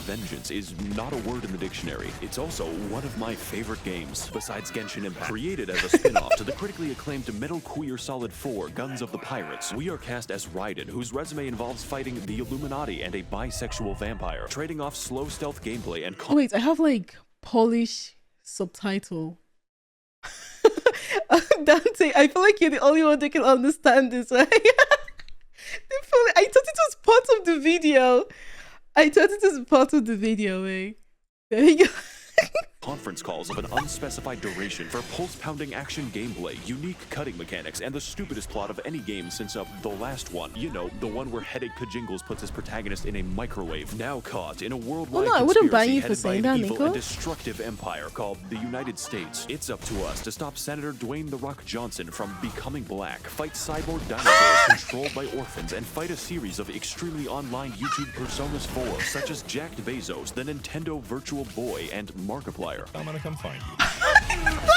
vengeance is not a word in the dictionary. It's also one of my favorite games, besides Genshin Impact. Created as a spin-off to the critically acclaimed Metal Gear Solid 4 Guns of the Pirates, we are cast as Raiden, whose resume involves fighting the Illuminati and a bisexual vampire, trading off slow stealth gameplay and... Wait, I have like Polish subtitle. Dante, I feel like you're the only one that can understand this, right? I thought it was part of the video. Eh? There you go. Conference calls of an unspecified duration for pulse-pounding action gameplay, unique cutting mechanics, and the stupidest plot of any game since the last one. You know, the one where Headache Kajingles puts his protagonist in a microwave, now caught in a worldwide conspiracy headed by an evil and destructive empire called the United States. It's up to us to stop Senator Dwayne "The Rock" Johnson from becoming black, fight cyborg dinosaurs controlled by orphans, and fight a series of extremely online YouTube personas 4, such as Jacked Bezos, the Nintendo Virtual Boy, and Markiplier. I'm gonna come find you.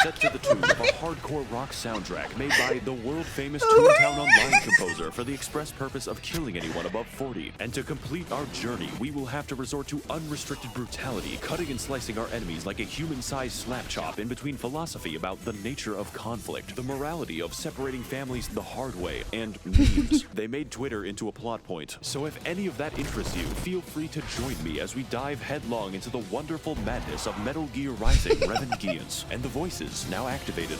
Set to the tune of a hardcore rock soundtrack made by the world-famous Toontown Online composer for the express purpose of killing anyone above 40. And to complete our journey, we will have to resort to unrestricted brutality, cutting and slicing our enemies like a human-sized slap chop in between philosophy about the nature of conflict, the morality of separating families the hard way, and memes. They made Twitter into a plot point. So if any of that interests you, feel free to join me as we dive headlong into the wonderful madness of Metal Gear Rising Revengeance, and the voices now activated.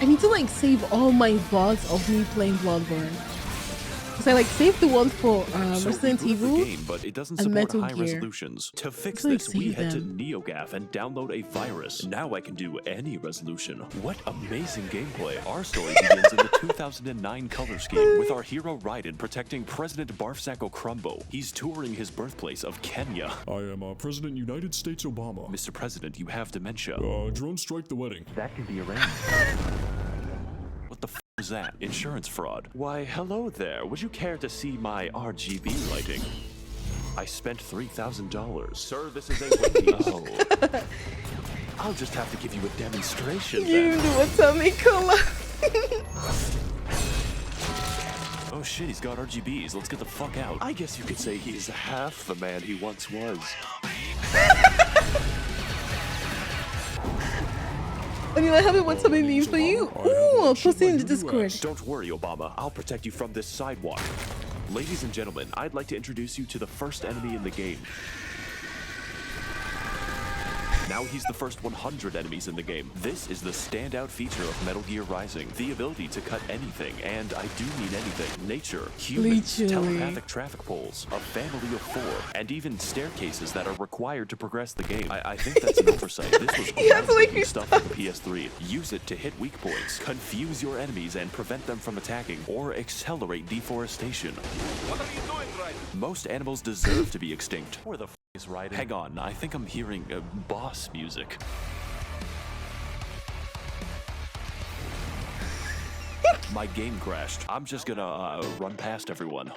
I need to like save all my VODs of me playing Bloodborne. Because I like saved the one for Resident Evil game, but it doesn't support Metal high Gear. resolutions. To fix Like, this, we head to them. NeoGAF and download a virus. Now I can do any resolution. What amazing gameplay. Our story begins in the 2009 color scheme with our hero Raiden protecting President Barfsacco Crumbo. He's touring his birthplace of Kenya. I am President United States Obama. Mr. President, you have dementia. Drone strike the wedding. That can be arranged. What the f is that? Insurance fraud. Why, hello there. Would you care to see my RGB lighting? I spent $3,000. Sir, this is a Wendy's. Oh. I'll just have to give you a demonstration You then. do a tummy color. Oh shit, he's got RGBs. Let's get the fuck out. I guess you could say he's half the man he once was. I mean, I haven't what something means for you. Ooh, I'll post it in the Discord. Don't worry, Obama. I'll protect you from this sidewalk. Ladies and gentlemen, I'd like to introduce you to the first enemy in the game. Now he's the first 100 enemies in the game. This is the standout feature of Metal Gear Rising. The ability to cut anything, and I do mean anything. Nature, humans, telepathic traffic poles, a family of 4, and even staircases that are required to progress the game. I think that's an oversight. This was groundbreaking stuff for the PS3. Use it to hit weak points, confuse your enemies and prevent them from attacking, or accelerate deforestation. What are you doing, right? Most animals deserve to be extinct. Where the f is Raiden? Hang on, I think I'm hearing boss music. My game crashed. I'm just gonna run past everyone.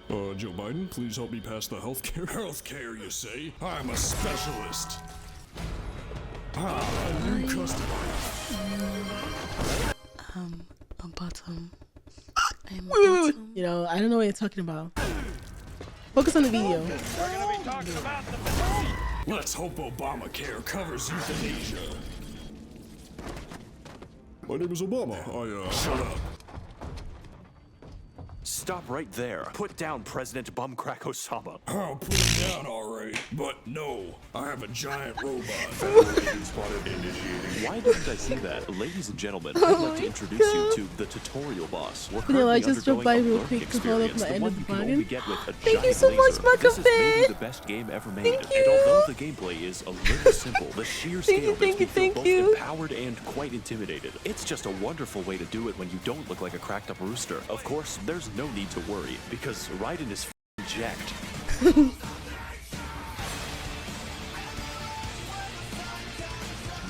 Joe Biden, please help me pass the healthcare. Healthcare, you say? I'm a specialist. A new customer. A bottom. I'm wait. You know, I don't know what you're talking about. Focus on the video. We're gonna be talking about the... Let's hope Obamacare covers euthanasia. My name is Obama. Shut up. Stop right there. Put down President Bumcrack Osama. I'll put it down, alright. But no, I have a giant robot. Why didn't I see that? Ladies and gentlemen, I'd like to introduce you to the tutorial boss. We're You know, I currently just dropped by undergoing a real quick learning to hold up experience, my the end one of the you can bargain. only get with a Thank you giant so much, laser. This is maybe Macafe. the best game ever made. Thank And you. although the gameplay is a little simple, the sheer scale makes me feel both empowered and quite intimidated. It's just a wonderful way to do it when you don't look like a cracked up rooster. Of course, there's no need to worry, because Raiden is jacked.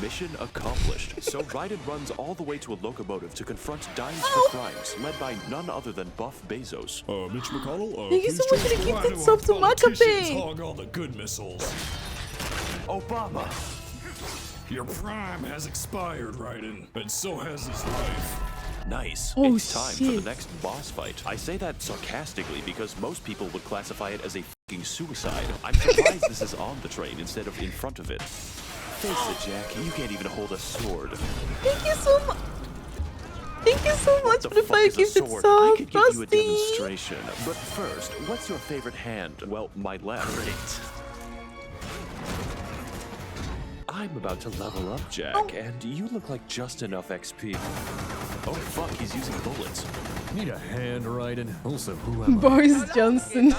Mission accomplished. So Raiden runs all the way to a locomotive to confront Dimes for Crimes, led by none other than Buff Bezos. Mitch McConnell, Thank you so much for the please gifted sub to politicians Macafe. hog all the good missiles. Obama! Your prime has expired, Raiden, and so has his life. Nice. Oh, It's time for shit. the next boss fight. I say that sarcastically because most people would classify it as a fucking suicide. I'm surprised this is on the train instead of in front of it. Face it, Jack. You can't even hold a sword. Thank you so much. Thank you so much The for the fuck fire is a gift. It's sword? so I could give you a frosty. demonstration. But first, what's your favorite hand? Well, my left. Great. I'm about to level up, Jack, and you look like just enough XP. Oh fuck, he's using bullets. Need a hand, Raiden. Also, who am I? Boris Johnson.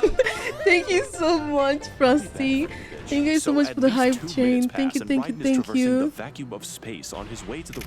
Thank you so much, Frosty. Thank you so much at for the least hype 2 chain. minutes Thank pass you, and thank you, Raiden is thank traversing the you. vacuum of space on his way to the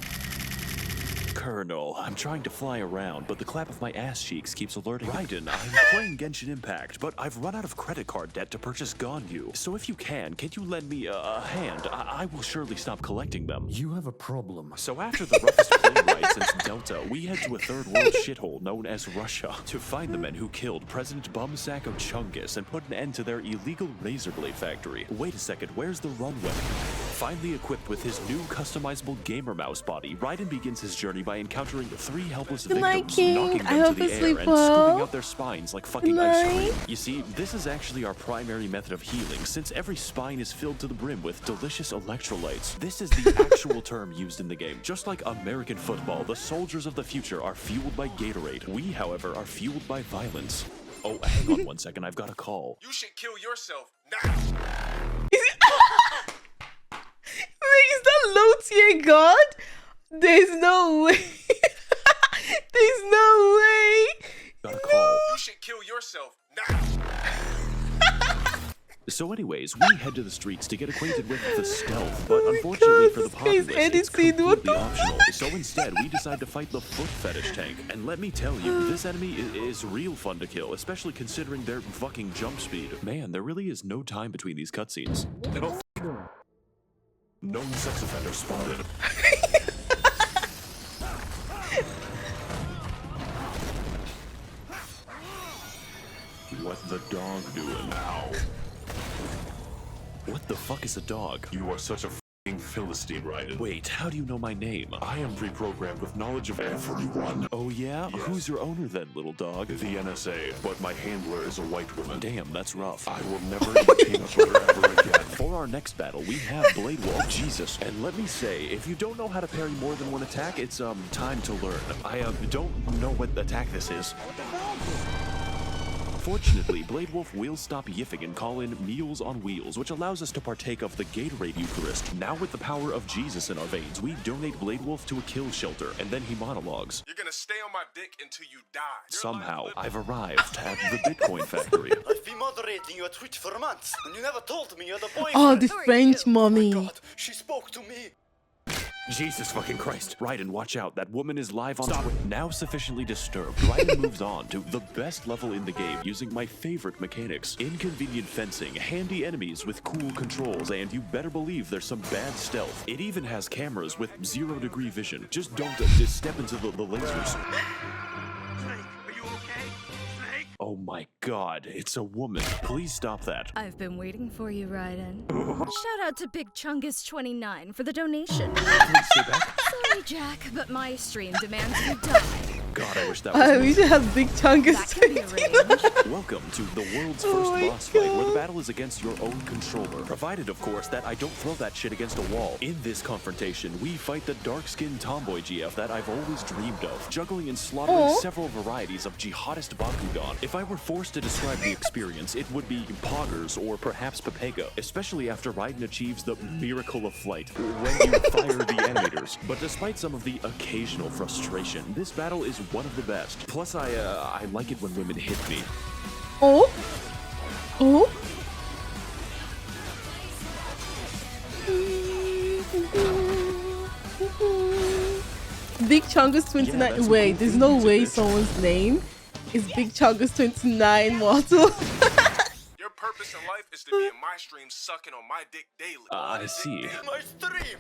Colonel, I'm trying to fly around, but the clap of my ass cheeks keeps alerting. Raiden, I'm playing Genshin Impact, but I've run out of credit card debt to purchase Ganyu. So if you can you lend me a hand? I will surely stop collecting them. You have a problem. So after the roughest plane ride since Delta, we head to a third world shithole known as Russia to find the men who killed President Bumsack of Chungus and put an end to their illegal razor blade factory. Wait a second, where's the runway? Finally equipped with his new customizable gamer mouse body, Raiden begins his journey by encountering 3 helpless Good night, victims, King. knocking I them hope to you the air sleep and well. scooping out their spines like fucking Good ice night. cream. You see, this is actually our primary method of healing, since every spine is filled to the brim with delicious electrolytes. This is the actual term used in the game. Just like American football, the soldiers of the future are fueled by Gatorade. We, however, are fueled by violence. Oh, hang on one second, I've got a call. You should kill yourself now. Wait, is that low tier god? There's no way. There's no way. Got a call. You should kill yourself now. So anyways, we head to the streets to get acquainted with the stealth, but unfortunately God, for the this guy's populace, it's editing. What completely the optional. So instead, we decide to fight the foot fetish tank. And let me tell you, this enemy is real fun to kill, especially considering their fucking jump speed. Man, there really is no time between these cutscenes. Known sex offender spotted. What the dog doing now? What the fuck is a dog? You are such a f***ing Philistine, Raiden. Wait, how do you know my name? I am pre-programmed with knowledge of everyone. Oh yeah? Yes. Who's your owner then, little dog? The NSA, but my handler is a white woman. Damn, that's rough. I will never eat peanut butter ever again. For our next battle, we have Blade Wolf. Jesus. And let me say, if you don't know how to parry more than one attack, it's time to learn. I don't know what attack this is. Fortunately, Blade Wolf will stop yiffing and call in Meals on Wheels, which allows us to partake of the Gatorade Eucharist. Now with the power of Jesus in our veins, we donate Blade Wolf to a kill shelter, and then he monologues. You're gonna stay on my dick until you die. Your Somehow, life I've arrived at the Bitcoin factory. I've been moderating your Twitch for months, and you never told me you're the boyfriend. Oh, the French mommy. God, she spoke to me. Jesus fucking Christ. Raiden, watch out. That woman is live on Twitch. Now sufficiently disturbed, Raiden moves on to the best level in the game using my favorite mechanics. Inconvenient fencing, handy enemies with cool controls, and you better believe there's some bad stealth. It even has cameras with 0-degree vision. Just don't just step into the lasers. Snake, are you okay? Snake? Oh my god, it's a woman. Please stop that. I've been waiting for you, Raiden. Shout out to Big Chungus29 for the donation. Please stay back. Sorry, Jack, but my stream demands you die. God, I wish that was We me. should have big chungus. That can be arranged. Welcome to the world's Oh first my boss fight, where God. the battle is against your own controller. Provided, of course, that I don't throw that shit against a wall. In this confrontation, we fight the dark-skinned tomboy GF that I've always dreamed of, juggling and slaughtering Aw. several varieties of jihadist Bakugan. If I were forced to describe the experience, it would be poggers or perhaps Pepega, especially after Raiden achieves the miracle of flight, when you fire the animators. But despite some of the occasional frustration, this battle is one of the best. Plus, I like it when women hit me. Oh. Oh. Big Chungus 29. Yeah, that's a Wait, cool there's thing, no it's a way bitch. someone's name is Big Chungus 29 mortal. Your purpose in life is to be in my stream sucking on my dick daily. I see. My stream!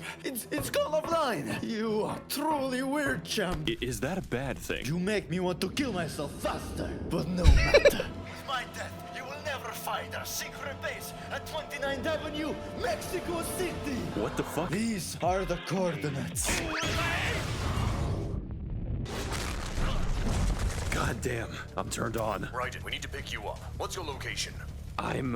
It's gone offline! You are truly weird, champ. Is that a bad thing? You make me want to kill myself faster, but no matter. With my death, you will never find our secret base at 29th Avenue, Mexico City. What the fuck? These are the coordinates. God damn, I'm turned on. Raiden, we need to pick you up. What's your location? I'm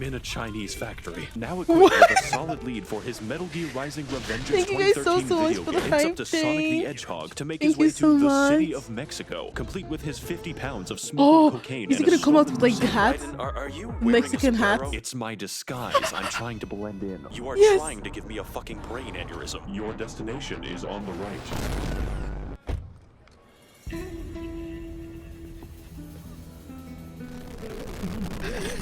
in a Chinese factory. Now equipped with a solid lead for his Metal Gear Rising Revengeance Thank you guys 2013 so much video for the game. It's up hype to Sonic the thing. Hedgehog to make Thank his way you to so the city much. of Mexico, complete with his 50 pounds of Oh, smoking cocaine is he and a gonna come out with like the sword. hats? Raiden, are you wearing Mexican a sombrero? hats? It's my disguise. I'm trying to blend in. You are Yes. trying to give me a fucking brain aneurysm. Your destination is on the right.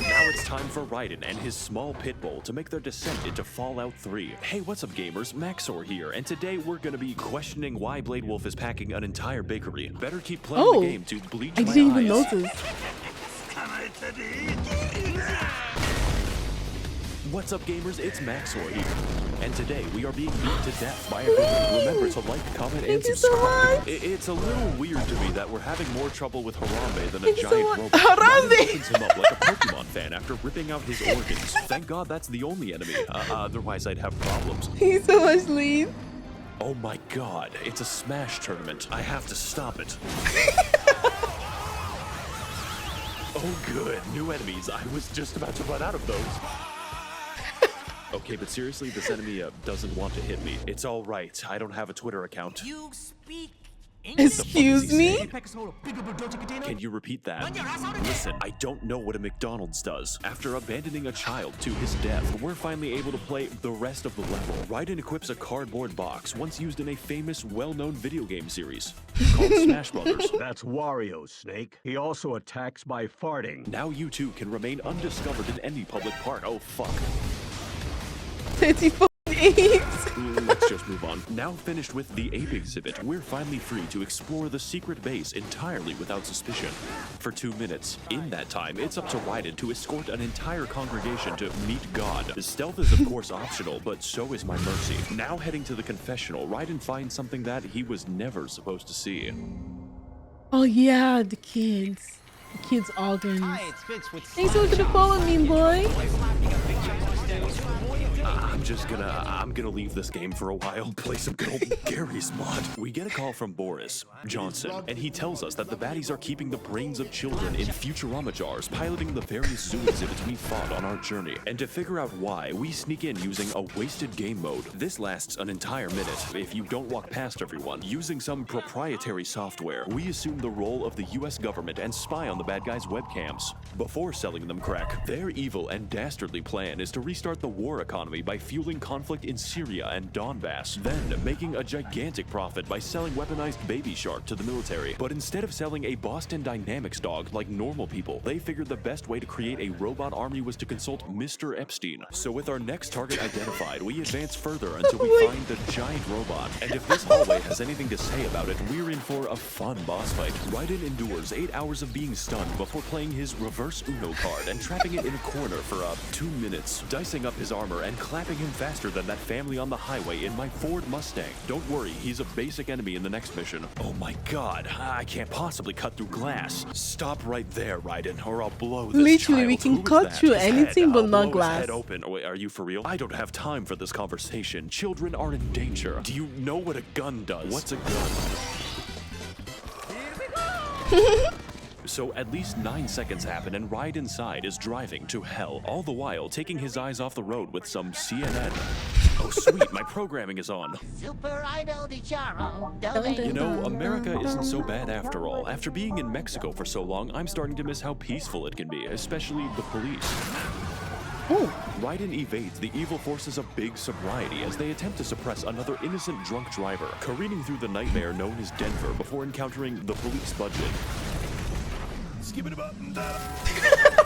Now it's time for Raiden and his small pit bull to make their descent into Fallout 3. Hey, what's up gamers? Max0r here, and today we're gonna be questioning why Blade Wolf is packing an entire bakery. Better keep playing Oh, the game to bleach I my didn't even eyes. notice. What's up gamers? It's Max0r here. And today we are being beat to death by everyone. Remember to like, comment, and Thank you so subscribe. much. It's a little weird to me that we're having more trouble with Harambe than a Thank you so giant much. robot. Harambe! Raiden opens him up like a Pokemon fan after ripping out his organs. Thank God that's the only enemy. Otherwise I'd have problems. Thank you so much, Lead. Oh my God, it's a Smash tournament. I have to stop it. Oh good, new enemies. I was just about to run out of those. Okay, but seriously, this enemy doesn't want to hit me. It's all right. I don't have a Twitter account. You speak Excuse me? Can you repeat that? Listen, I don't know what a McDonald's does. After abandoning a child to his death, we're finally able to play the rest of the level. Raiden equips a cardboard box once used in a famous, well-known video game series called Smash Brothers. That's Wario, Snake. He also attacks by farting. Now you too can remain undiscovered in any public park. Oh fuck. 38. Let's just move on. Now finished with the ape exhibit, we're finally free to explore the secret base entirely without suspicion. For 2 minutes. In that time, it's up to Raiden to escort an entire congregation to meet God. Stealth is of course optional, but so is my mercy. Now heading to the confessional, Raiden finds something that he was never supposed to see. Oh yeah, the kids. The kids' organs. Hi, it's Vince with Thanks so much for following me, boy. I'm gonna leave this game for a while, play some good old Gary's mod. We get a call from Boris Johnson, and he tells us that the baddies are keeping the brains of children in Futurama jars, piloting the various zoo exhibits we fought on our journey. And to figure out why, we sneak in using a wasted game mode. This lasts an entire minute if you don't walk past everyone. Using some proprietary software, we assume the role of the US government and spy on the bad guys' webcams. Before selling them crack, their evil and dastardly plan is to restart the war economy by fueling conflict in Syria and Donbass, then making a gigantic profit by selling weaponized Baby Shark to the military. But instead of selling a Boston Dynamics dog like normal people, they figured the best way to create a robot army was to consult Mr. Epstein. So with our next target identified, we advance further until we find the giant robot. And if this hallway has anything to say about it, we're in for a fun boss fight. Raiden endures 8 hours of being stunned before playing his reverse Uno card and trapping it in a corner for 2 minutes, dicing up his armor and clapping him faster than that family on the highway in my Ford Mustang. Don't worry, he's a basic enemy in the next mission. Oh my God, I can't possibly cut through glass. Stop right there, Raiden, or I'll blow this Literally, child. we can Who is cut that? through His anything head. but I'll not blow glass. His head open. Wait, are you for real? I don't have time for this conversation. Children are in danger. Do you know what a gun does? What's a gun? So at least 9 seconds happen and Raiden inside is driving to hell, all the while taking his eyes off the road with some CNN. Oh sweet, my programming is on. Super Idol de Charo. You know, America isn't so bad after all. After being in Mexico for so long, I'm starting to miss how peaceful it can be, especially the police. Raiden evades the evil forces of big sobriety as they attempt to suppress another innocent drunk driver, careening through the nightmare known as Denver before encountering the police budget.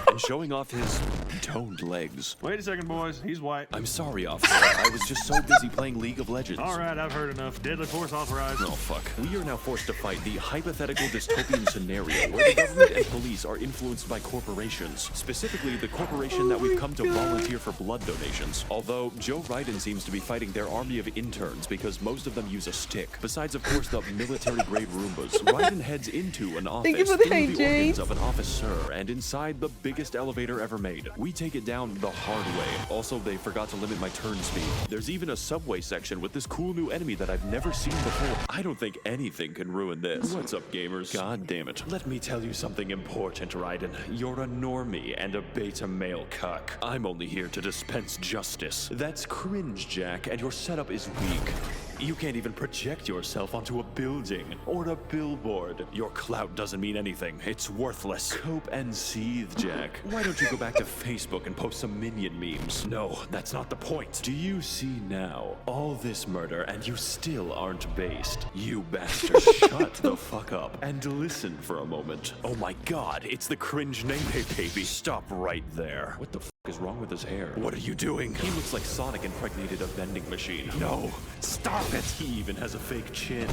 And showing off his toned legs. Wait a second, boys. He's white. I'm sorry, officer. I was just so busy playing League of Legends. All right, I've heard enough. Deadly force authorized. Oh, fuck. We are now forced to fight the hypothetical dystopian scenario where the government and police are influenced by corporations. Specifically, the corporation that we've come to volunteer for blood donations. Although, Joe Raiden seems to be fighting their army of interns because most of them use a stick. Besides, of course, the military-grade Roombas. Raiden heads into an office Thank you for the through hype, the Jade. organs of an officer, and inside the biggest longest elevator ever made. We take it down the hard way. Also, they forgot to limit my turn speed. There's even a subway section with this cool new enemy that I've never seen before. I don't think anything can ruin this. What's up, gamers? God damn it. Let me tell you something important, Raiden. You're a normie and a beta male cuck. I'm only here to dispense justice. That's cringe, Jack, and your setup is weak. You can't even project yourself onto a building or a billboard. Your clout doesn't mean anything. It's worthless. Cope and seethe, Jack. Why don't you go back to Facebook and post some minion memes? No, that's not the point. Do you see now? All this murder and you still aren't based. You bastard, shut the fuck up and listen for a moment. Oh my god, it's the cringe Nene baby. Stop right there. What the f is wrong with his hair? What are you doing? He looks like Sonic impregnated a vending machine. No, stop it. He even has a fake chin.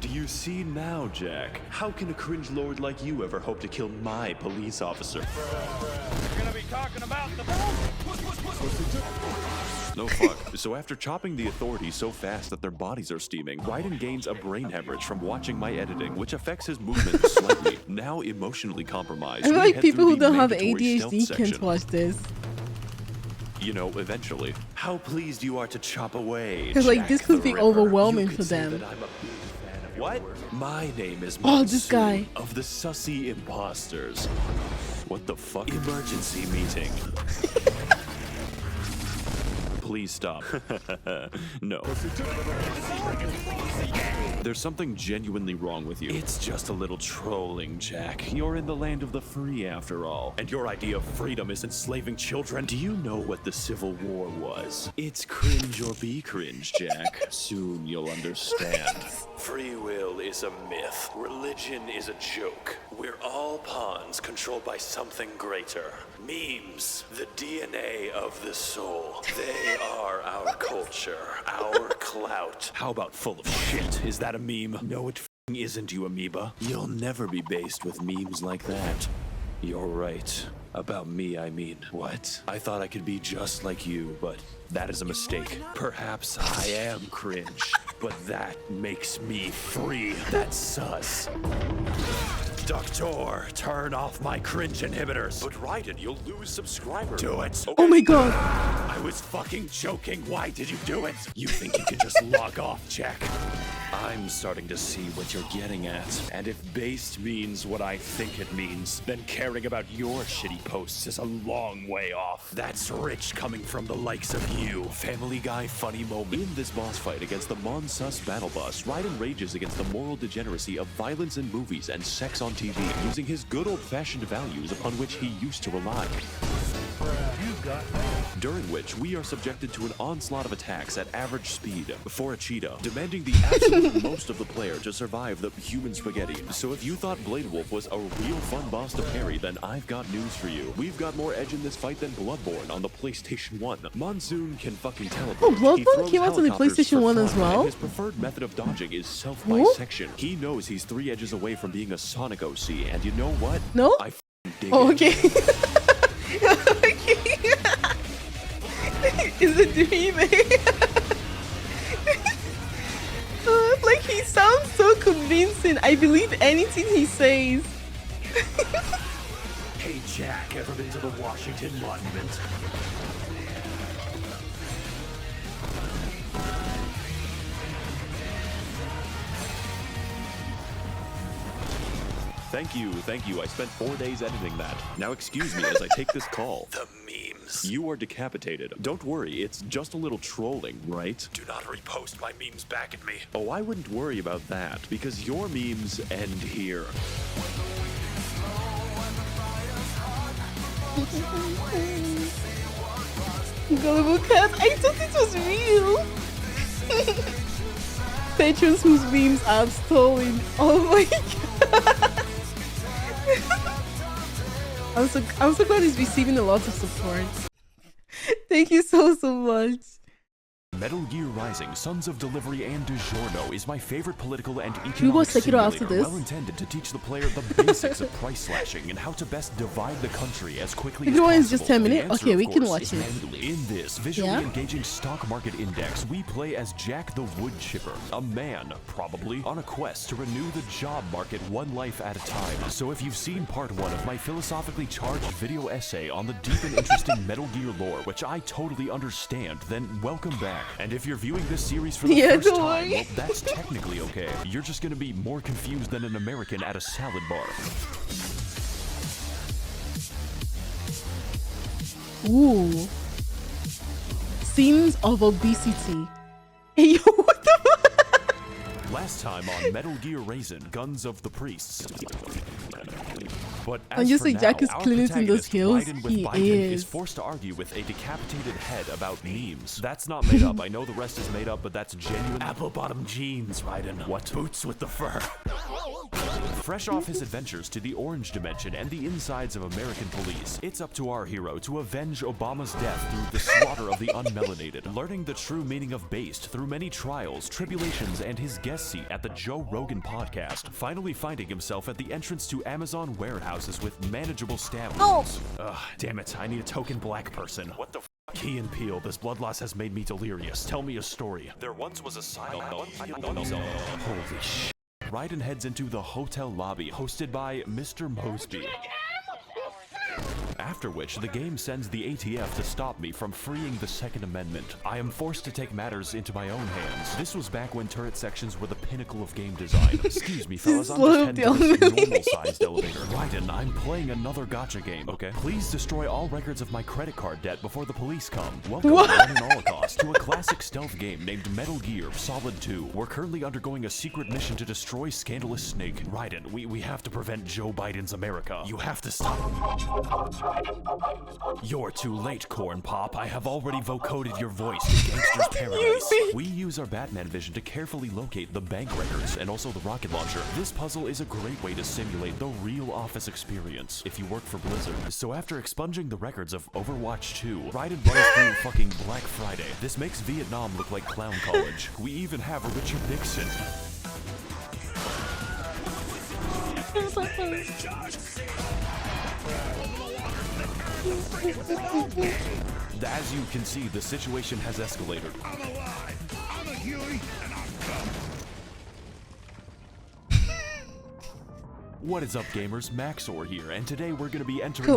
Do you see now, Jack? How can a cringe lord like you ever hope to kill my police officer? We're gonna be talking about the No fuck. So after chopping the authorities so fast that their bodies are steaming, Raiden gains a brain hemorrhage from watching my editing, which affects his movement slightly. Now emotionally compromised. I feel we like head people through who the don't have mandatory stealth ADHD can't section. watch this. You know, eventually. How pleased you are to chop away. Because like Jack this could the be Ripper. overwhelming You for could say them. that I'm a big fan of your what? Work. My name is Oh, Monsoon this guy. of the Sussy Imposters. What the fuck? Emergency meeting. Please stop. No. There's something genuinely wrong with you. It's just a little trolling, Jack. You're in the land of the free after all. And your idea of freedom is enslaving children. Do you know what the Civil War was? It's cringe or be cringe, Jack. Soon you'll understand. Free will is a myth. Religion is a joke. We're all pawns controlled by something greater. Memes, the DNA of the soul. They are our culture, our clout. How about full of shit? Is that a meme? No, it f***ing isn't, you amoeba. You'll never be based with memes like that. You're right. About me, I mean. What? I thought I could be just like you, but that is a mistake. Perhaps I am cringe, but that makes me free. That's sus. Doctor, turn off my cringe inhibitors. But Raiden, you'll lose subscribers. Do it. Okay. Oh my god. I was fucking joking. Why did you do it? You think you can just log off, Jack? I'm starting to see what you're getting at. And if based means what I think it means, then caring about your shitty posts is a long way off. That's rich coming from the likes of you. Family Guy funny moment. In this boss fight against the Monsoon battle bus, Raiden rages against the moral degeneracy of violence in movies and sex on TV, using his good old-fashioned values upon which he used to rely. During which we are subjected to an onslaught of attacks at average speed for a cheetah, demanding the absolute most of the player to survive the human spaghetti. So if you thought Blade Wolf was a real fun boss to parry, then I've got news for you. We've got more edge in this fight than Bloodborne on the PlayStation 1. Monsoon can fucking teleport. Oh, Bloodborne He throws came out on the helicopters PlayStation for 1 as fun, well? and his preferred method of dodging is self-bisection. He knows he's 3 edges away from being a Sonic OC, and you know what? No? I f***ing dig Oh, it. okay. Okay. Is it dreaming? Like he sounds so convincing. I believe anything he says. Hey Jack, ever been to the Washington Monument? Thank you. I spent 4 days editing that. Now excuse me as I take this call. The memes. You are decapitated. Don't worry, it's just a little trolling, right? Do not repost my memes back at me. Oh, I wouldn't worry about that, because your memes end here. Gullible Cat, I thought it was real. Patrons whose memes I've stolen. Oh my god. I'm so glad he's receiving a lot of support. Thank you so much. Metal Gear Rising: Sons of Delivery and DiGiorno is my favorite political and watch economic Sekiro after simulator, this? well intended to teach the player the basics of price slashing and how to best divide the country as quickly as Sekiro possible. is just 10 The minutes? answer, Okay, of we can course, watch is it. manually. In this visually Yeah? engaging stock market index, we play as Jack the Wood Chipper, a man, probably, on a quest to renew the job market one life at a time. So if you've seen part 1 of my philosophically charged video essay on the deep and interesting Metal Gear lore, which I totally understand, then welcome back. And if you're viewing this series for the Yeah, first don't time, worry. well, that's technically okay. You're just gonna be more confused than an American at a salad bar. Ooh. Scenes of obesity. Hey, yo, what the fuck? Last time on Metal Gear Raisin, Guns of the Priests. But And as just for like Jack now, is our cleaning in those protagonist, hills, Biden with he Biden is. forced to argue with a decapitated head about memes. That's not made up. I know the rest is made up, but that's genuine. Apple-bottom jeans, Biden. What? Boots with the fur. Fresh off his adventures to the Orange Dimension and the insides of American police, it's up to our hero to avenge Obama's death through the slaughter of the unmelanated, learning the true meaning of based through many trials, tribulations, and his guest seat at the Joe Rogan podcast, finally finding himself at the entrance to Amazon warehouses with manageable stab wounds. Ugh, damn it, I need a token black person. What the f? Key and Peele, this blood loss has made me delirious. Tell me a story. There once was a silent... Holy shit. Raiden heads into the hotel lobby, hosted by Mr. Mosby. After which, the game sends the ATF to stop me from freeing the Second Amendment. I am forced to take matters into my own hands. This was back when turret sections were the pinnacle of game design. Excuse me, fellas, I'm just heading to this normal-sized elevator. Raiden, I'm playing another gacha game, okay? Please destroy all records of my credit card debt before the police come. Welcome, one and Holocaust, to a classic stealth game named Metal Gear Solid 2. We're currently undergoing a secret mission to destroy Scandalous Snake. Raiden, we have to prevent Joe Biden's America. You have to stop. You're too late, Corn Pop. I have already vocoded your voice to Gangster's Paradise. We use our Batman vision to carefully locate the bank records and also the rocket launcher. This puzzle is a great way to simulate the real office experience if you work for Blizzard. So after expunging the records of Overwatch 2, Raiden runs through fucking Black Friday. This makes Vietnam look like clown college. We even have a Richard Nixon. As you can see, the situation has escalated. I'm alive. I'm a Huey, and I'm coming. What is up, gamers? Max0r here, and today we're gonna be entering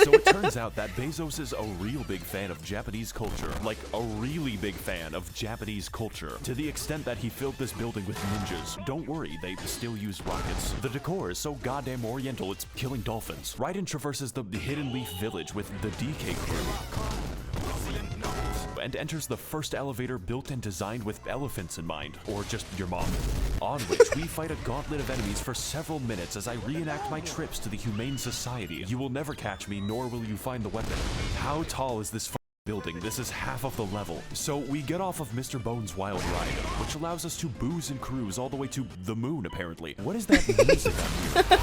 So it turns out that Bezos is a real big fan of Japanese culture. Like, a really big fan of Japanese culture. To the extent that he filled this building with ninjas. Don't worry, they still use rockets. The decor is so goddamn oriental, it's killing dolphins. Raiden traverses the Hidden Leaf Village with the DK crew. And enters the first elevator built and designed with elephants in mind, or just your mom. On which we fight a gauntlet of enemies for several minutes as I reenact my trips to the Humane Society. You will never catch me, nor will you find the weapon. How tall is this building? This is half of the level. So we get off of Mr. Bones' wild ride, which allows us to booze and cruise all the way to the moon, apparently. What is that music up here?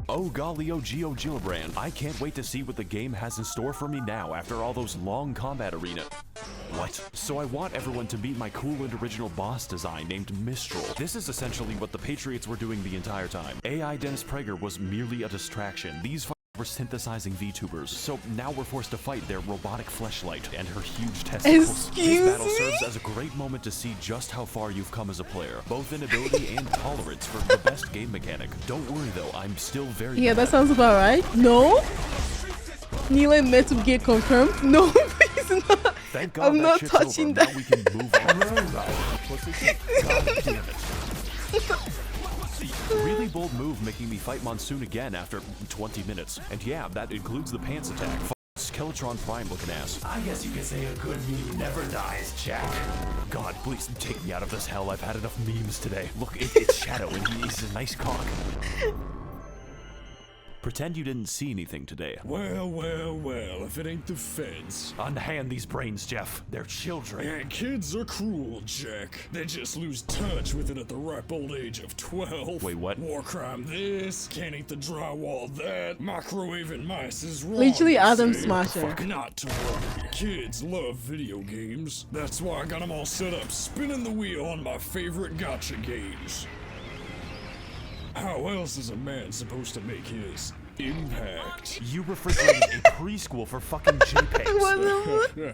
Oh golly, oh Geo Gillibrand. I can't wait to see what the game has in store for me now after all those long combat arena. What? So I want everyone to meet my cool and original boss design named Mistral. This is essentially what the Patriots were doing the entire time. AI Dennis Prager was merely a distraction. These were synthesizing VTubers, so now we're forced to fight their robotic fleshlight and her huge testicles. Excuse This battle me? serves as a great moment to see just how far you've come as a player, both in ability and tolerance for the best game mechanic. Don't worry though, I'm still very Yeah, bad. that sounds about right. No? Neil and Metal Gear confirmed? No, please not. Thank God I'm that not shit's touching over. that. Now we can move on. God damn it. Really bold move making me fight Monsoon again after 20 minutes. And yeah, that includes the pants attack. Skeletron Prime looking ass. I guess you could say a good meme never dies, Jack. God, please take me out of this hell. I've had enough memes today. Look, it's Shadow and he's a nice cock. Pretend you didn't see anything today. Well, well, well, if it ain't the feds. Unhand these brains, Jeff. They're children. And kids are cruel, Jack. They just lose touch with it at the ripe old age of 12. Wait, what? War crime this, can't eat the drywall that, microwaving mice is wrong. Literally Adam say. Smasher. Not to worry. Kids love video games. That's why I got them all set up, spinning the wheel on my favorite gotcha games. How else is a man supposed to make his impact? You refrigerated a preschool for fucking JPEGs.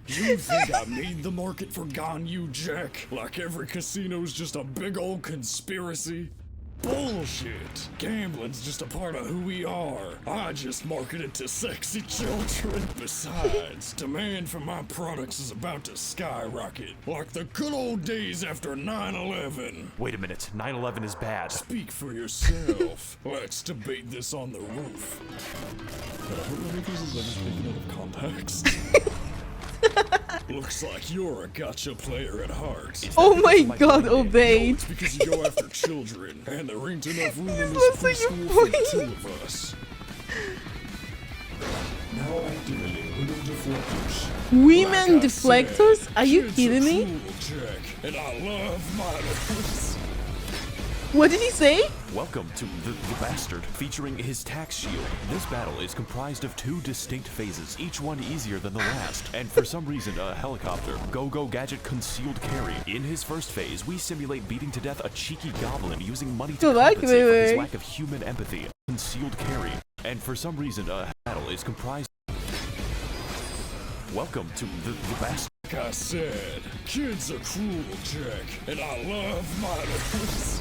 You think I made the market for Ganyu, Jack? Like every casino's just a big old conspiracy? Bullshit! Gambling's just a part of who we are. I just market it to sexy children. Besides, demand for my products is about to skyrocket. Like the good old days after 9/11. Wait a minute, 9/11 is bad. Speak for yourself. Let's debate this on the roof. Let me just take it out of context. Looks like you're a gotcha player at heart. Oh my god, obeyed. It's because you go after children, and there ain't enough room in this preschool for the two of us. Now activating women deflectors. Women Like I deflectors? said, Are you kids kidding are me? cruel, Jack, and I love minors. What did he say? Welcome to the Bastard, featuring his tax shield. This battle is comprised of 2 distinct phases, each one easier than the last. And for some reason, a helicopter, Go-Go Gadget Concealed Carry. In his first phase, we simulate beating to death a cheeky goblin using money to compensate for his lack of human empathy. Concealed Carry. And for some reason, a battle is comprised... Welcome to the Bastard. Like I said, kids are cruel, Jack, and I love minors.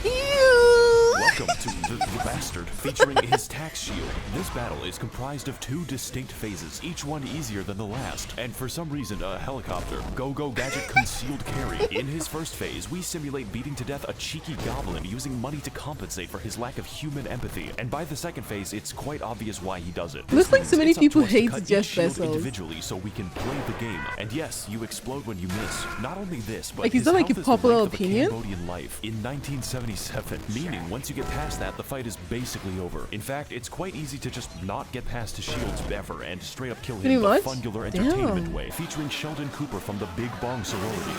Welcome to the Bastard, featuring his tax shield. This battle is comprised of 2 distinct phases, each one easier than the last. And for some reason, a helicopter, Go-Go Gadget Concealed Carry. In his first phase, we simulate beating to death a cheeky goblin using money to compensate for his lack of human empathy. And by the second phase, it's quite obvious why he does it. Looks like so many It's up to people us to hate cut Jeff each shield Bezos. individually so we can play the game. And yes, you explode when you miss. Not only this, but Like, is his that like health a is the popular length of a opinion? Cambodian life in 1977, meaning once you get past that, the fight is basically over. In fact, it's quite easy to just not get past his shields ever and straight up kill him Pretty the much? fungular entertainment Damn. way, featuring Sheldon Cooper from the Big Bong Sorority.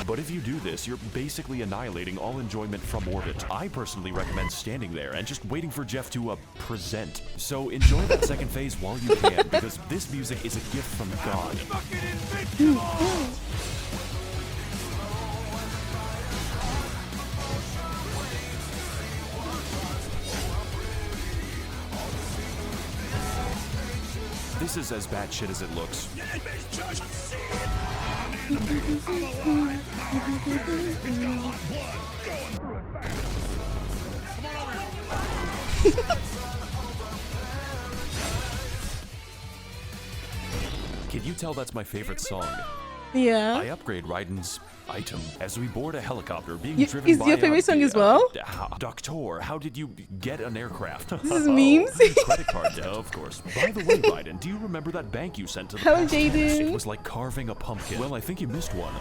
But if you do this, you're basically annihilating all enjoyment from orbit. I personally recommend standing there and just waiting for Jeff to present. So enjoy that second phase while you can, because this music is a gift from God. This is as bad shit as it looks. Can you tell that's my favorite song? Yeah. I upgrade Raiden's item as we board a helicopter being You- driven is by your favorite song as well? Doctor, how did you get an aircraft? This is memes? Credit card, of course. By the way, Raiden, do you remember that bank you sent to the Hello, past tense? Jaden. It was like carving a pumpkin. Well, I think you missed one.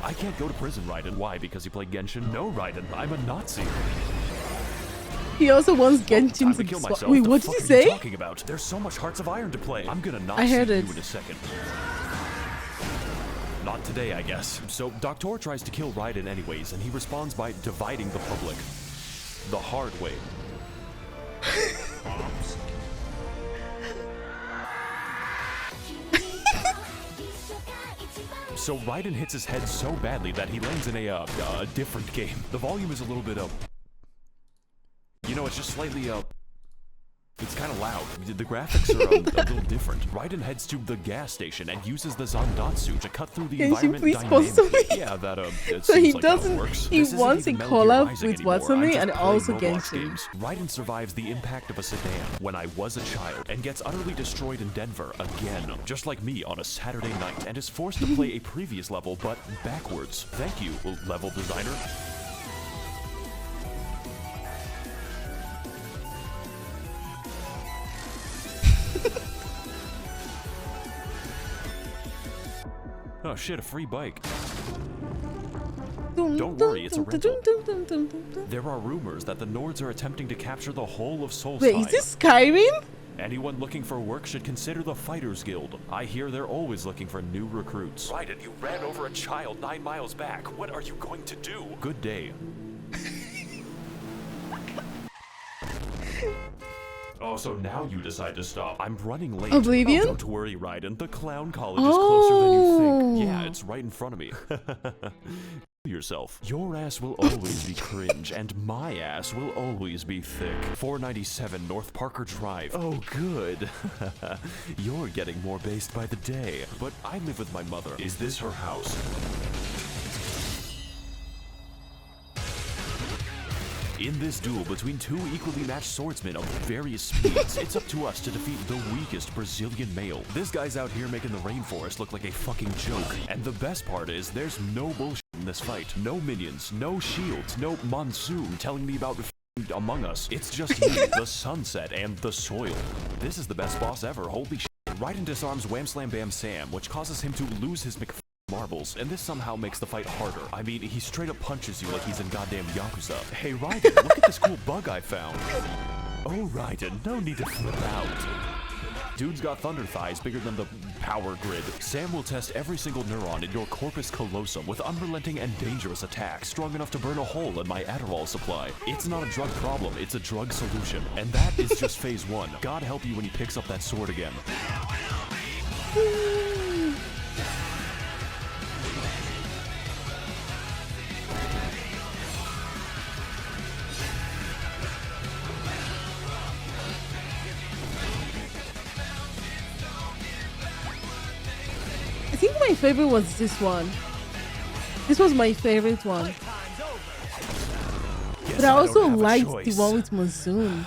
I can't go to prison, Raiden. Why? Because you play Genshin? No, Raiden, I'm a Nazi. He also wants Time Genshin to kill to myself. Wait, The what did fuck you are say? talking about? There's so much Hearts of Iron to play. I'm gonna not I see heard you it. in a second. Not today, I guess. So, Doctor tries to kill Raiden anyways, and he responds by dividing the public. The hard way. So Raiden hits his head so badly that he lands in a different game. The volume is a little bit you know, it's just slightly it's kind of loud. The graphics are a little different. Raiden heads to the gas station and uses the Zandatsu to cut through the Can you environment please sponsor dynamically. me? Yeah, that it So seems he like how it doesn't. works. He This isn't wants a even Metal Gear collab Rising with anymore. what's her I'm name just and playing also Roblox Genshin. games. Raiden survives the impact of a sedan when I was a child and gets utterly destroyed in Denver again, just like me on a Saturday night, and is forced to play a previous level but backwards. Thank you, level designer. Oh shit, a free bike. Don't worry, it's a rental. There are rumors that the Nords are attempting to capture the whole of Solstheim. Wait, is this Skyrim? Anyone looking for work should consider the Fighters Guild. I hear they're always looking for new recruits. Raiden, you ran over a child 9 miles back. What are you going to do? Good day. Oh, so now you decide to stop. I'm running late. Oblivion? Oh, don't worry, Raiden. The clown college is closer than you think. Yeah, it's right in front of me. Yourself. Your ass will always be cringe, and my ass will always be thick. 497 North Parker Drive. Oh, good. You're getting more based by the day. But I live with my mother. Is this her house? In this duel between two equally matched swordsmen of various speeds, it's up to us to defeat the weakest Brazilian male. This guy's out here making the rainforest look like a fucking joke. And the best part is, there's no bullshit in this fight. No minions, no shields, no Monsoon telling me about Among Us. It's just you, the sunset, and the soil. This is the best boss ever, holy shit. Raiden disarms Wham Slam Bam Sam, which causes him to lose his marbles, and this somehow makes the fight harder. I mean, he straight up punches you like he's in goddamn Yakuza. Hey Raiden, look at this cool bug I found. Oh Raiden, no need to flip out. Dude's got thunder thighs bigger than the power grid. Sam will test every single neuron in your corpus callosum with unrelenting and dangerous attacks strong enough to burn a hole in my Adderall supply. It's not a drug problem, it's a drug solution. And that is just phase 1. God help you when he picks up that sword again. I think my favorite was this one. This was my favorite one. But I also liked the one with Monsoon.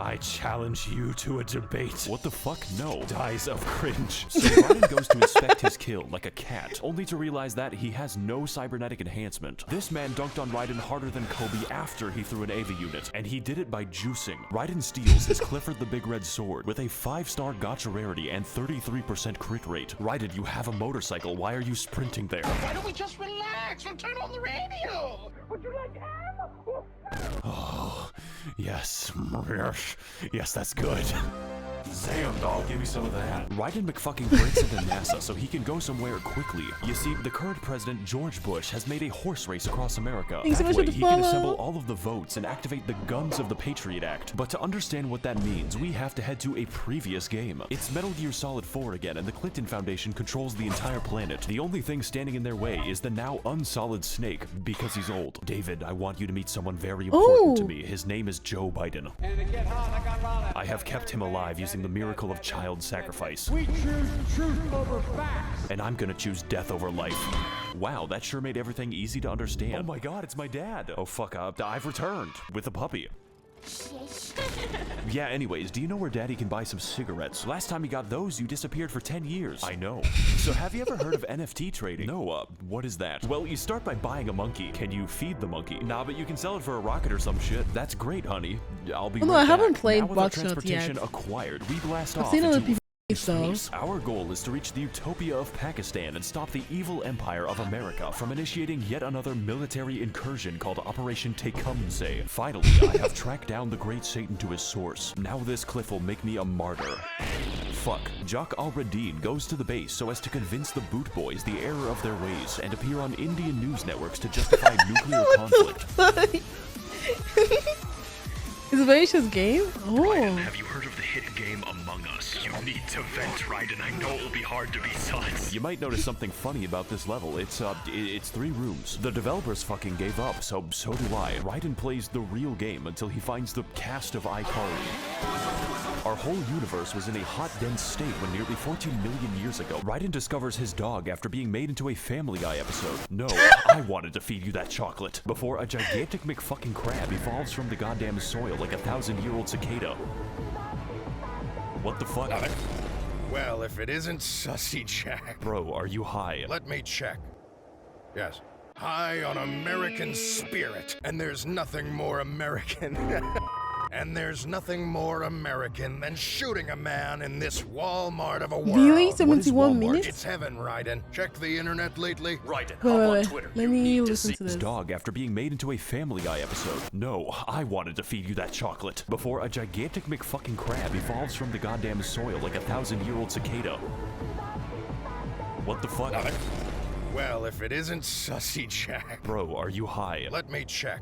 I challenge you to a debate. What the fuck? No. Dies of cringe. So Raiden goes to inspect his kill like a cat, only to realize that he has no cybernetic enhancement. This man dunked on Raiden harder than Kobe after he threw an AV unit, and he did it by juicing. Raiden steals his Clifford the Big Red Sword with a 5-star gotcha rarity and 33% crit rate. Raiden, you have a motorcycle. Why are you sprinting there? Why don't we just relax and turn on the radio? Would you like ham? Oh, yes. Yes, that's good. Sam, dog, give me some of that. Raiden McFucking breaks into NASA so he can go somewhere quickly. You see, the current president, George Bush, has made a horse race across America. That way, he can assemble all of the votes and activate the guns of the Patriot Act. But to understand what that means, we have to head to a previous game. It's Metal Gear Solid 4 again, and the Clinton Foundation controls the entire planet. The only thing standing in their way is the now unsolid Snake, because he's old. David, I want you to meet someone very important to me. His name is Joe Biden. I have kept him alive using the miracle of child sacrifice. We choose truth over facts. And I'm gonna choose death over life. Wow, that sure made everything easy to understand. Oh my god, it's my dad. Oh fuck up, I've returned with a puppy. Yeah, anyways, do you know where Daddy can buy some cigarettes? Last time you got those, you disappeared for 10 years. I know. So have you ever heard of NFT trading? No, what is that? Well, you start by buying a monkey. Can you feed the monkey? Nah, but you can sell it for a rocket or some shit. That's great, honey. I'll be right no, I haven't back. played Now with our Buckshot transportation yet. acquired, we blast I've off seen other into people though. Our goal is to reach the utopia of Pakistan and stop the evil empire of America from initiating yet another military incursion called Operation Tecumseh. Finally, I have tracked down the great Satan to his source. Now this cliff will make me a martyr. Fuck. Jock al-Radin goes to the base so as to convince the Boot Boys the error of their ways and appear on Indian news networks to justify nuclear conflict. Is it a vicious game? Raiden, have you heard of the hit game Among Us? You need to vent, Raiden. I know it'll be hard to be sus. You might notice something funny about this level. It's 3 rooms. The developers fucking gave up, so do I. Raiden plays the real game until he finds the cast of iCarly. Our whole universe was in a hot, dense state when nearly 14 million years ago, Raiden discovers his dog after being made into a Family Guy episode. No, I wanted to feed you that chocolate. Before a gigantic McFucking crab evolves from the goddamn soil like a 1,000-year-old cicada. What the fuck? Well, if it isn't Sussy Jack. Bro, are you high? Let me check. Yes. High on American spirit. And there's nothing more American. And there's nothing more American than shooting a man in this Walmart of a world. Really? 71 minutes? It's heaven, Raiden. Checked the internet lately? Raiden, hop Wait, on wait. Twitter. Let You me need to listen see to this. dog after being made into a Family Guy episode. No, I wanted to feed you that chocolate before a gigantic McFucking crab evolves from the goddamn soil like a 1,000-year-old cicada. What the fuck? Nothing. Well, if it isn't Sussy Jack. Bro, are you high? Let me check.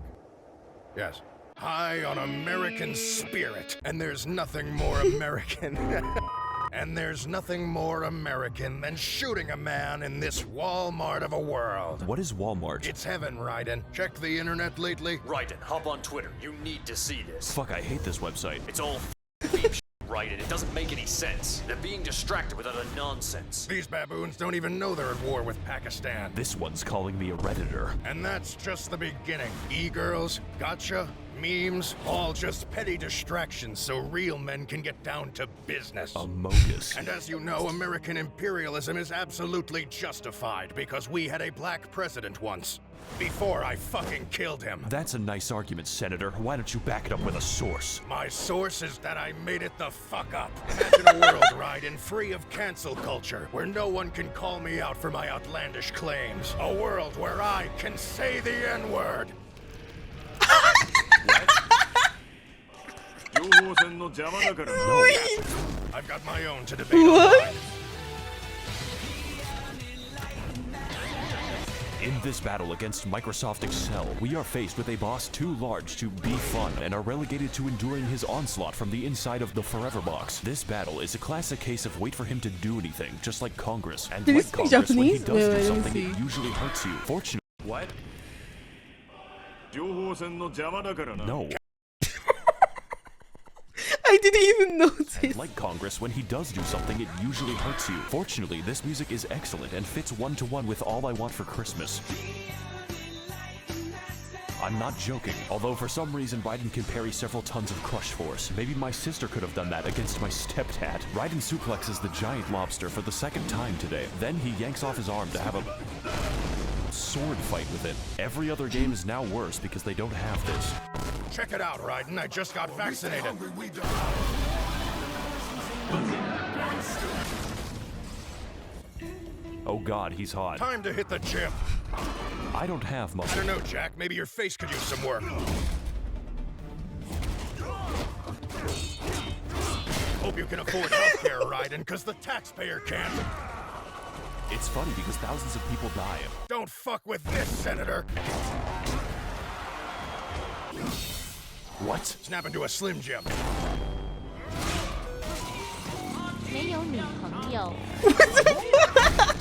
Yes. High on American spirit. And there's nothing more American. And there's nothing more American than shooting a man in this Walmart of a world. What is Walmart? It's heaven, Raiden. Checked the internet lately? Raiden, hop on Twitter. You need to see this. Fuck, I hate this website. It's all deep shit, Raiden. It doesn't make any sense. They're being distracted with other nonsense. These baboons don't even know they're at war with Pakistan. This one's calling me a Redditor. And that's just the beginning. E-girls, gotcha, memes, all just petty distractions so real men can get down to business. Amogus. And as you know, American imperialism is absolutely justified because we had a black president once. Before I fucking killed him. That's a nice argument, Senator. Why don't you back it up with a source? My source is that I made it the fuck up. Imagine a world, Raiden, free of cancel culture, where no one can call me out for my outlandish claims. A world where I can say the N-word. No. I've got my own to debate online. In this battle against Microsoft Excel, we are faced with a boss too large to be fun and are relegated to enduring his onslaught from the inside of the Forever Box. This battle is a classic case of wait for him to do anything, just like Congress. And Did he like speak Congress, when he Japanese? does Wait, do let me something, see. it usually hurts you. Fortunately, what? No. I didn't even notice. And like Congress, when he does do something, it usually hurts you. Fortunately, this music is excellent and fits one-to-one with All I Want for Christmas. I'm not joking, although for some reason Raiden can parry several tons of crush force. Maybe my sister could have done that against my stepdad. Raiden suplexes the giant lobster for the second time today. Then he yanks off his arm to have a sword fight with it. Every other game is now worse because they don't have this. Check it out, Raiden. I just got vaccinated. Oh god, he's hot. Time to hit the gym. I don't have I muscle. don't know, Jack. Maybe your face could use some work. Hope you can afford healthcare, Raiden, because the taxpayer can't. It's funny because thousands of people die. Don't fuck with this, Senator. What? Snap into a Slim Jim. 没有女朋友。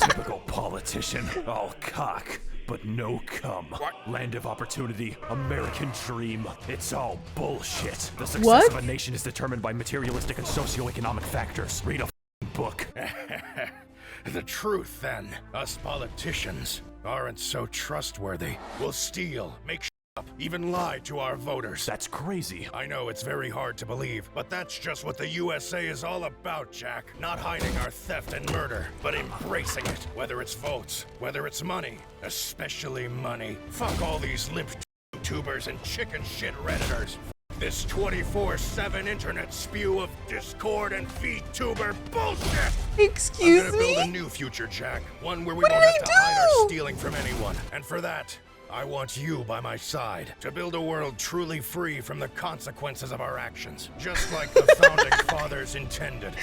Typical politician. All cock, but no cum. What? Land of opportunity, American dream. It's all bullshit. The success What? of a nation is determined by materialistic and socioeconomic factors. Read a f***ing book. The truth, then. Us politicians aren't so trustworthy. We'll steal, make up, even lie to our voters. That's crazy. I know it's very hard to believe, but that's just what the USA is all about, Jack. Not hiding our theft and murder, but embracing it. Whether it's votes, whether it's money, especially money. Fuck all these limp YouTubers and chicken shit Redditors. This 24/7 internet spew of Discord and VTuber bullshit! Excuse I'm gonna build a me? new future, Jack. One where we What won't did have I to hide our do? stealing from anyone. And for that, I want you by my side to build a world truly free from the consequences of our actions, just like the founding fathers intended.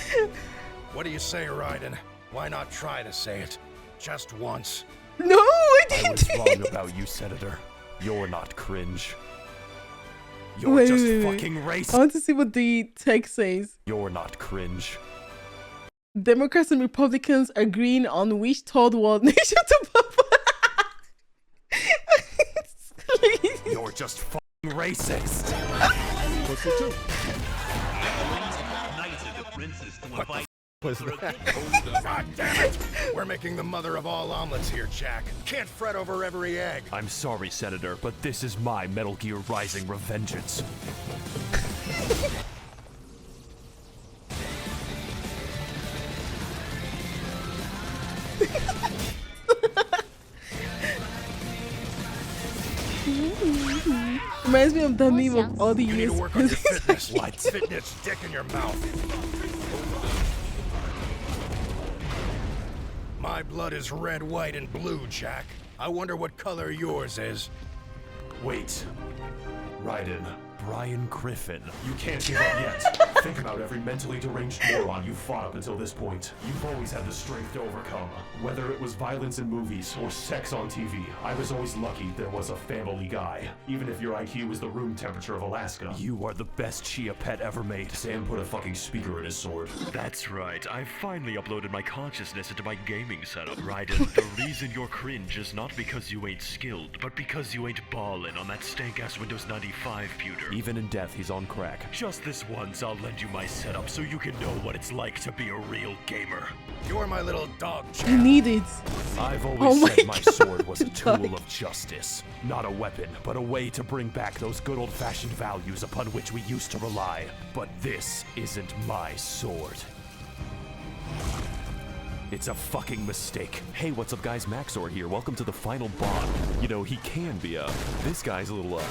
What do you say, Raiden? Why not try to say it? Just once. No, I I didn't. was wrong about you, Senator. You're not cringe. You're Wait, just wait, wait. fucking I racist. want to see what the text says. You're not cringe. Democrats and Republicans agreeing on which third world nation to You're just fucking racist. Was that? God damn it! We're making the mother of all omelets here, Jack. Can't fret over every egg. I'm sorry, Senator, but this is my Metal Gear Rising revengeance. reminds me of the meme of all the You need years. to work on your fitness. What? Fitness, dick in your mouth. My blood is red, white, and blue, Jack. I wonder what color yours is. Wait. Raiden. Brian Griffin. You can't give up yet. Think about every mentally deranged moron you fought up until this point. You've always had the strength to overcome. Whether it was violence in movies or sex on TV, I was always lucky there was a family guy. Even if your IQ was the room temperature of Alaska. You are the best Chia pet ever made. Sam put a fucking speaker in his sword. That's right. I finally uploaded my consciousness into my gaming setup. Raiden, the reason you're cringe is not because you ain't skilled, but because you ain't ballin' on that stank-ass Windows 95 pewter. Even in death, he's on crack. Just this once, I'll lend you my setup so you can know what it's like to be a real gamer. You're my little dog, I champ. need it. I've Oh always my said my God. sword was a tool of justice. Not a weapon, but a way to bring back those good old-fashioned values upon which we used to rely. But this isn't my sword. It's a fucking mistake. Hey, what's up guys, Max0r here. Welcome to the final boss. You know, he can be this guy's a little,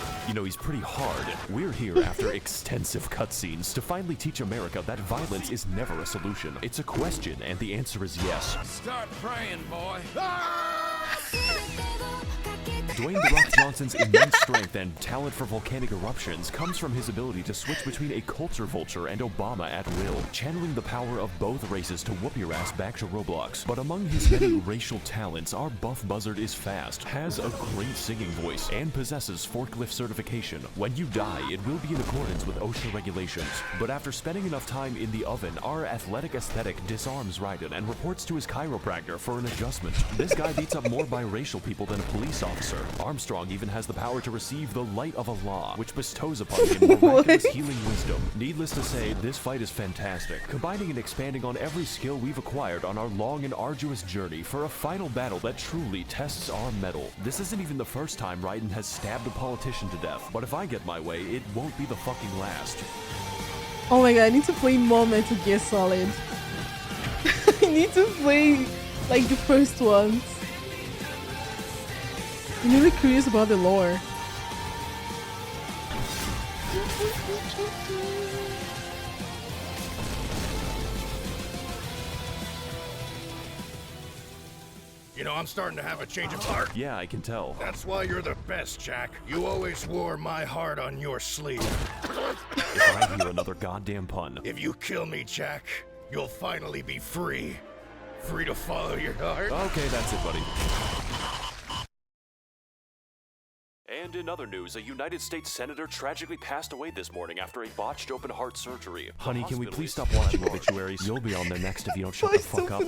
he's pretty hard. We're here after extensive cutscenes to finally teach America that violence is never a solution. It's a question, and the answer is yes. Start praying, boy. Dwayne "The Rock" Johnson's immense strength and talent for volcanic eruptions comes from his ability to switch between a culture vulture and Obama at will, channeling the power of both races to whoop your ass back to Roblox. But among his many racial talents, our buff buzzard is fast, has a great singing voice, and possesses forklift certification. When you die, it will be in accordance with OSHA regulations. But after spending enough time in the oven, our athletic aesthetic disarms Raiden and reports to his chiropractor for an adjustment. This guy beats up more biracial people than a police officer. Armstrong even has the power to receive the light of Allah, which bestows upon him miraculous healing wisdom. Needless to say, this fight is fantastic, combining and expanding on every skill we've acquired on our long and arduous journey for a final battle that truly tests our mettle. This isn't even the first time Raiden has stabbed a politician to death, but if I get my way, it won't be the fucking last. Oh my god, I need to play more Metal Gear Solid. I need to play like the first ones. I'm really curious about the lore. You know, I'm starting to have a change of heart. Yeah, I can tell. That's why you're the best, Jack. You always wore my heart on your sleeve. If I hear another goddamn pun. If you kill me, Jack, you'll finally be free. Free to follow your heart. Okay, that's it, buddy. And in other news, a United States senator tragically passed away this morning after a botched open heart surgery. Honey, can we please stop watching obituaries? You'll be on there next if you don't shut the fuck up.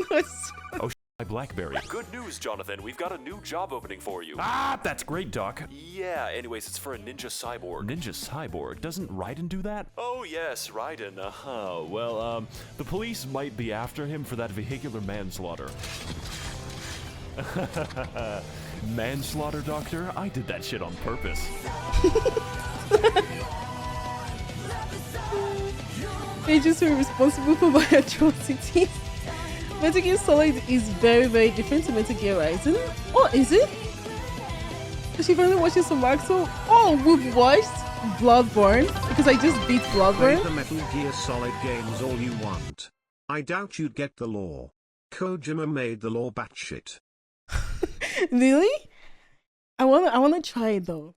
Oh, my BlackBerry. Good news, Jonathan. We've got a new job opening for you. Ah, that's great, Doc. Yeah, anyways, it's for a ninja cyborg. Ninja cyborg? Doesn't Raiden do that? Oh, yes, Raiden. Well, the police might be after him for that vehicular manslaughter. Manslaughter, Doctor? I did that shit on purpose. Agents were responsible for my atrocities. Metal Gear Solid is very, very different to Metal Gear Rising. Oh, is it? Is she finally watching some Max0r? Oh, we've watched Bloodborne because I just beat Play Bloodborne. the Metal Gear Solid games all you want. I doubt you'd get the lore. Kojima made the lore batshit. Really? I wanna try it though.